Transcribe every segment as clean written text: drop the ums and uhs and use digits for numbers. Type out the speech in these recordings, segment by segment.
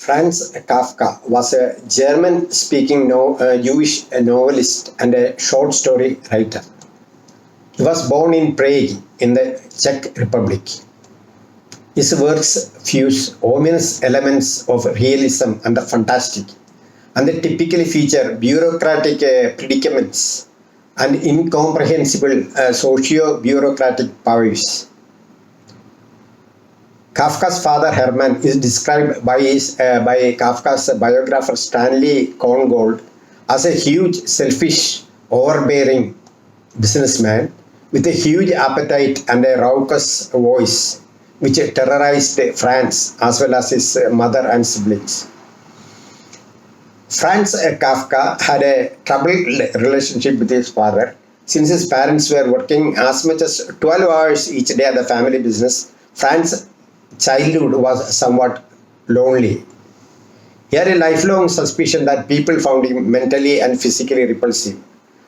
Franz Kafka was a German-speaking Jewish novelist and a short story writer. He was born in Prague in the Czech Republic. His works fuse ominous elements of realism and the fantastic, and they typically feature bureaucratic predicaments and incomprehensible socio-bureaucratic powers. Kafka's father Hermann is described by Kafka's biographer Stanley Korngold as a huge, selfish, overbearing businessman with a huge appetite and a raucous voice, which terrorized Franz as well as his mother and siblings. Franz Kafka had a troubled relationship with his father since his parents were working as much as 12 hours each day at the family business. Franz's childhood was somewhat lonely. He had a lifelong suspicion that people found him mentally and physically repulsive.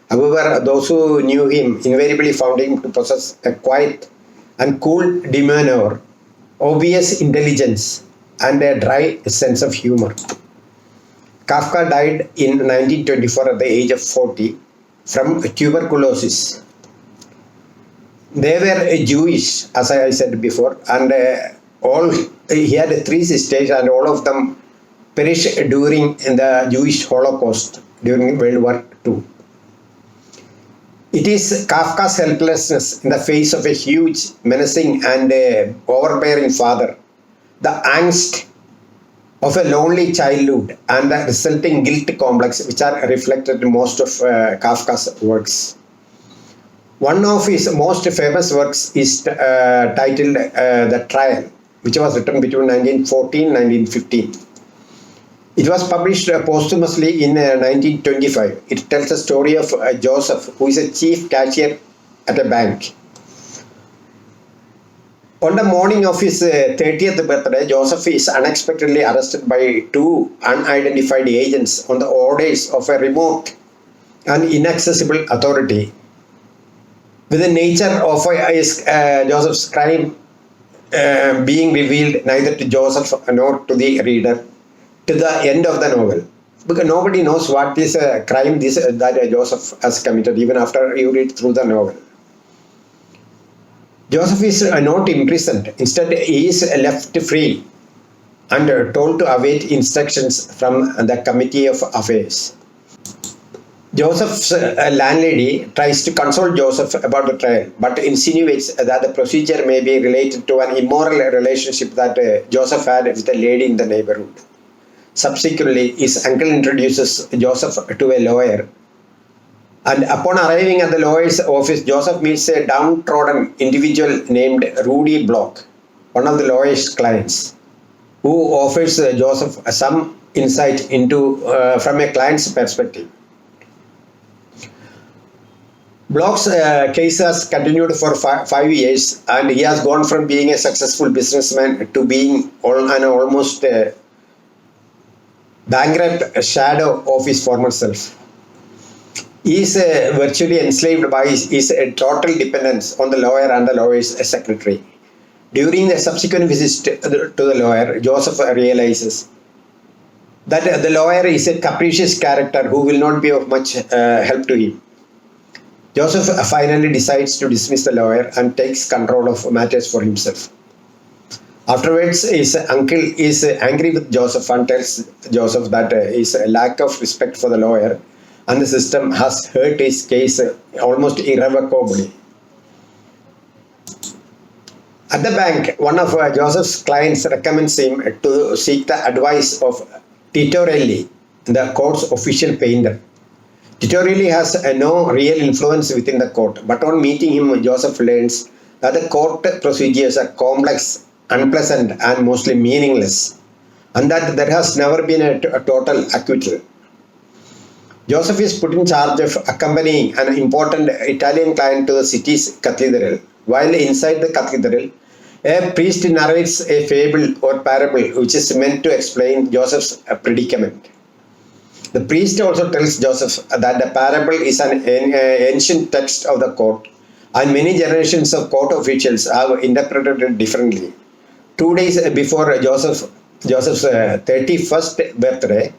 However, those who knew him invariably found him to possess a quiet and cool demeanor, obvious intelligence, and a dry sense of humor. Kafka died in 1924 at the age of 40 from tuberculosis. They were Jewish, as I said before, and he had three sisters, and all of them perished during the Jewish Holocaust during World War II. It is Kafka's helplessness in the face of a huge, menacing, and overbearing father, the angst of a lonely childhood, and the resulting guilt complex, which are reflected in most of Kafka's works. One of his most famous works is titled The Trial, which was written between 1914 and 1915. It was published posthumously in 1925. It tells the story of Joseph, who is a chief cashier at a bank. On the morning of his 30th birthday, Joseph is unexpectedly arrested by two unidentified agents on the orders of a remote and inaccessible authority. With the nature of Joseph's crime being revealed neither to Joseph nor to the reader to the end of the novel, because nobody knows what is a crime that Joseph has committed even after you read through the novel. Joseph is not imprisoned. Instead, he is left free and told to await instructions from the Committee of Affairs. Joseph's landlady tries to console Joseph about the trial, but insinuates that the procedure may be related to an immoral relationship that Joseph had with a lady in the neighborhood. Subsequently, his uncle introduces Joseph to a lawyer, and upon arriving at the lawyer's office, Joseph meets a downtrodden individual named Rudy Block, one of the lawyer's clients, who offers Joseph some insight into from a client's perspective. Block's case has continued for 5 years, and he has gone from being a successful businessman to being an almost bankrupt shadow of his former self. He is virtually enslaved by his total dependence on the lawyer and the lawyer's secretary. During the subsequent visits to the lawyer, Joseph realizes that the lawyer is a capricious character who will not be of much help to him. Joseph finally decides to dismiss the lawyer and takes control of matters for himself. Afterwards, his uncle is angry with Joseph and tells Joseph that his lack of respect for the lawyer and the system has hurt his case almost irrevocably. At the bank, one of Joseph's clients recommends him to seek the advice of Titorelli, the court's official painter. Titorelli has no real influence within the court, but on meeting him, Joseph learns that the court procedures are complex, unpleasant, and mostly meaningless, and that there has never been a total acquittal. Joseph is put in charge of accompanying an important Italian client to the city's cathedral. While inside the cathedral, a priest narrates a fable or parable which is meant to explain Joseph's predicament. The priest also tells Joseph that the parable is an ancient text of the court, and many generations of court officials have interpreted it differently. 2 days before Joseph Joseph's 31st birthday,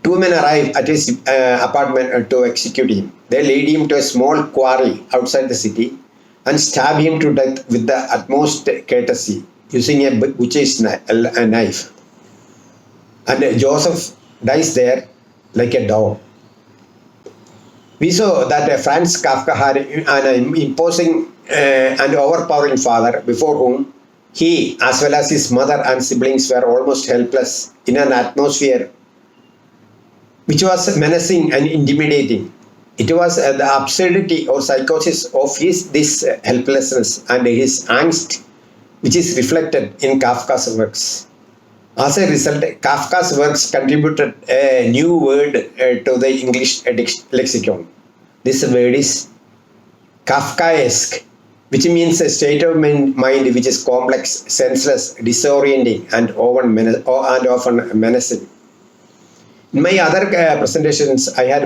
two men arrive at his apartment to execute him. They lead him to a small quarry outside the city and stab him to death with the utmost courtesy, using a butcher's knife. And Joseph dies there like a dog. We saw that Franz Kafka had an imposing and overpowering father before whom he, as well as his mother and siblings, were almost helpless in an atmosphere which was menacing and intimidating. It was the absurdity or psychosis of this helplessness and his angst which is reflected in Kafka's works. As a result, Kafka's works contributed a new word to the English lexicon. This word is Kafkaesque, which means a state of mind which is complex, senseless, disorienting, and often menacing. In my other presentations, I had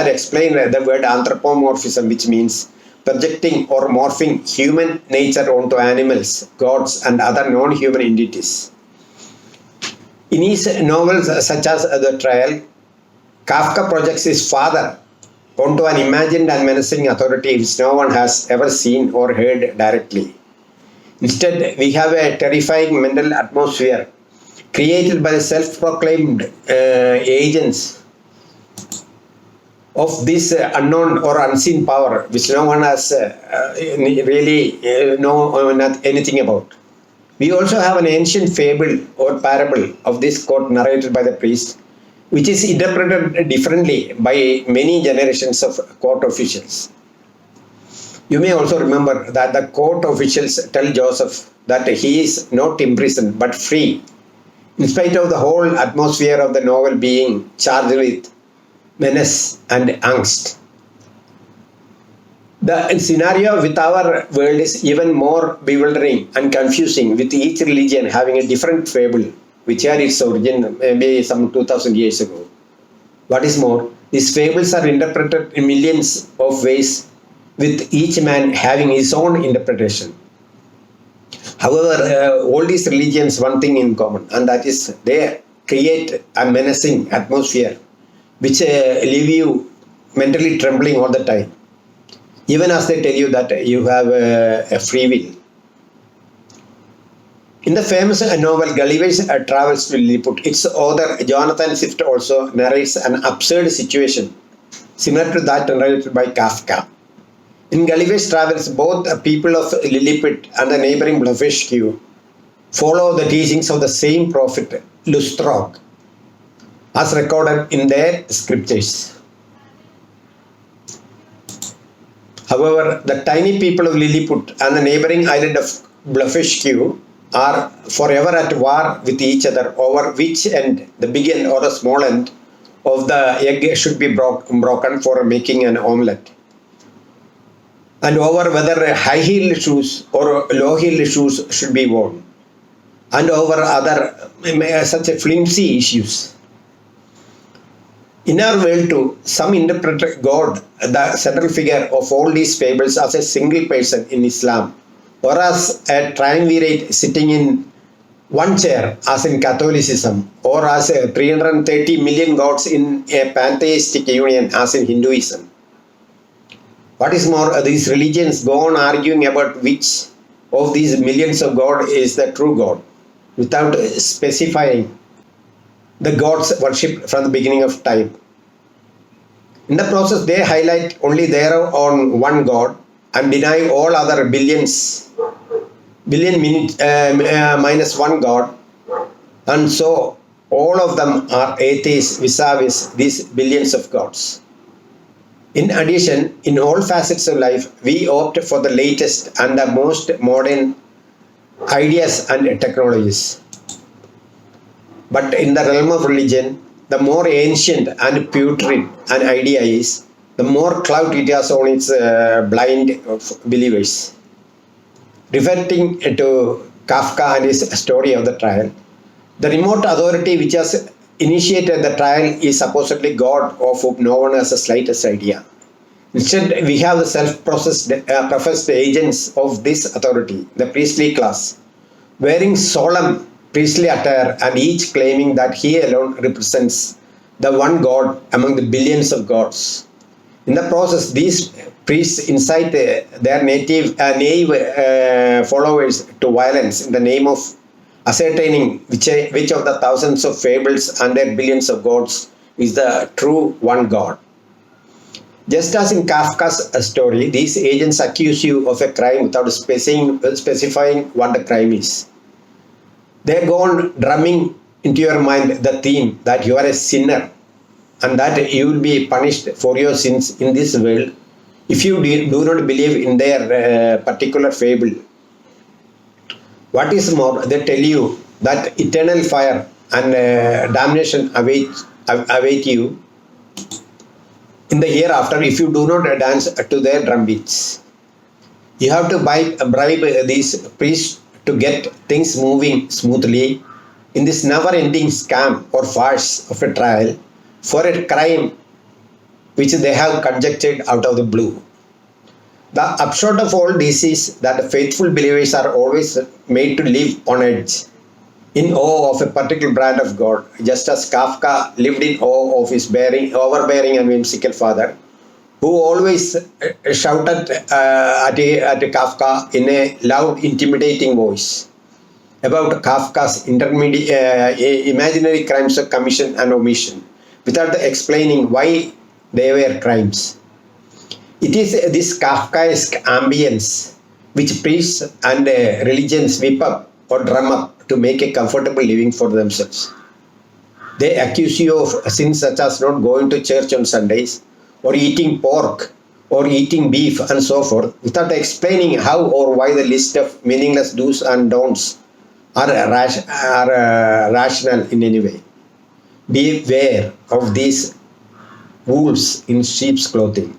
explained the word anthropomorphism, which means projecting or morphing human nature onto animals, gods, and other non-human entities. In his novels such as The Trial, Kafka projects his father onto an imagined and menacing authority which no one has ever seen or heard directly. Instead, we have a terrifying mental atmosphere created by the self-proclaimed agents of this unknown or unseen power which no one has really know anything about. We also have an ancient fable or parable of this court narrated by the priest, which is interpreted differently by many generations of court officials. You may also remember that the court officials tell Joseph that he is not imprisoned but free, in spite of the whole atmosphere of the novel being charged with menace and angst. The scenario with our world is even more bewildering and confusing, with each religion having a different fable which had its origin maybe some 2000 years ago. What is more, these fables are interpreted in millions of ways, with each man having his own interpretation. However, all these religions one thing in common, and that is they create a menacing atmosphere which leave you mentally trembling all the time, even as they tell you that you have a free will. In the famous novel Gulliver's Travels to Lilliput, its author Jonathan Swift also narrates an absurd situation similar to that narrated by Kafka. In Gulliver's Travels, both the people of Lilliput and the neighboring Blefuscu follow the teachings of the same prophet Lustroc, as recorded in their scriptures. However, the tiny people of Lilliput and the neighboring island of Blefuscu are forever at war with each other over which end, the big end or the small end, of the egg should be broken for making an omelette, and over whether high-heeled shoes or low-heeled shoes should be worn, and over other such flimsy issues. In our world too, some interpret God, the central figure of all these fables, as a single person in Islam, or as a triumvirate sitting in one chair, as in Catholicism, or as 330 million gods in a pantheistic union, as in Hinduism. What is more, these religions go on arguing about which of these millions of gods is the true God, without specifying the gods worshipped from the beginning of time. In the process, they highlight only their own one God and deny all other billion minus one God, and so all of them are atheists vis-a-vis these billions of gods. In addition, in all facets of life, we opt for the latest and the most modern ideas and technologies. But in the realm of religion, the more ancient and putrid an idea is, the more clout it has on its blind believers. Referring to Kafka and his story of the trial, the remote authority which has initiated the trial is supposedly God, of whom no one has the slightest idea. Instead, we have the self-professed agents of this authority, the priestly class, wearing solemn priestly attire, and each claiming that he alone represents the one God among the billions of gods. In the process, these priests incite their naive followers to violence in the name of ascertaining which of the thousands of fables and their billions of gods is the true one God. Just as in Kafka's story, these agents accuse you of a crime without specifying what the crime is. They go on drumming into your mind the theme that you are a sinner and that you will be punished for your sins in this world if you do not believe in their particular fable. What is more, they tell you that eternal fire and damnation await you in the hereafter if you do not dance to their drum beats. You have to bribe these priests to get things moving smoothly in this never-ending scam or farce of a trial for a crime which they have conjectured out of the blue. The upshot of all this is that the faithful believers are always made to live on edge, in awe of a particular brand of God, just as Kafka lived in awe of his overbearing and whimsical father, who always shouted at Kafka in a loud, intimidating voice about Kafka's imaginary crimes of commission and omission, without explaining why they were crimes. It is this Kafkaesque ambience which priests and religions whip up or drum up to make a comfortable living for themselves. They accuse you of sins such as not going to church on Sundays, or eating pork, or eating beef, and so forth, without explaining how or why the list of meaningless do's and don'ts are rational in any way. Beware of these wolves in sheep's clothing.